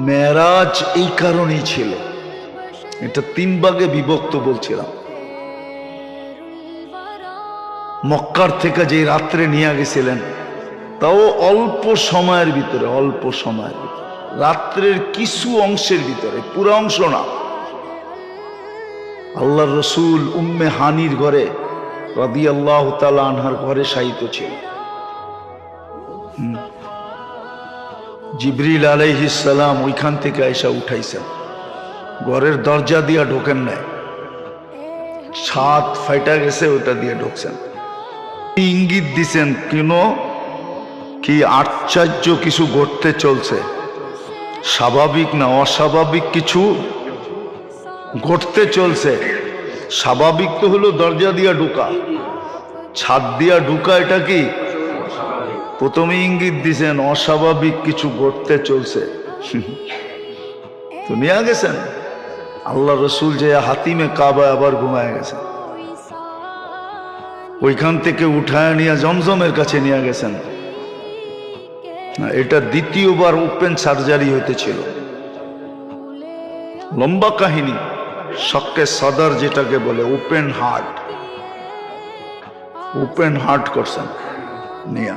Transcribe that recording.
মেরাজ এই কারণেই ছিল, এটা 3 ভাগে বিভক্ত বলছিলাম। মক্কার থেকে যে রাত্রে নিয়ে গেছিলেন, তাও অল্প সময়ের ভিতরে, রাত্রের কিছু অংশের ভিতরে, পুরো অংশ না। আল্লাহর রসুল উম্মে হানির ঘরে রাদিয়াল্লাহু তাআলা আনহার ঘরে শায়িত ছিল। জিবরিল আলাইহিস সালাম ওইখান থেকে আয়েশা উঠাইছেন, ঘরের দরজা দিয়া ঢোকেন নাই, ছাদ ফাইটা গেছে, ওটা দিয়ে ঢুকছেন। ইঙ্গিত দিছেন কি আশ্চর্য কিছু ঘটতে চলছে, স্বাভাবিক না অস্বাভাবিক কিছু ঘটতে চলছে। স্বাভাবিক তো হলো দরজা দিয়া ঢুকা, ছাদ দিয়া ঢুকা এটা কি? প্রথমে ইঙ্গিত দিছেন অস্বাভাবিক কিছু ঘটতে চলছে। তো নিয়ে গেছেন আল্লাহ রসুল যে হাতিমে কাবা আবার ঘুমায় গেছেন, ওইখান থেকে উঠায় নিয়ে জমজমের কাছে নিয়ে গেছেন। এটা দ্বিতীয়বার ওপেন সার্জারি হইতেছিল, লম্বা কাহিনী, শক্কে সদর যেটাকে বলে, ওপেন হার্ট করছেন নিয়া।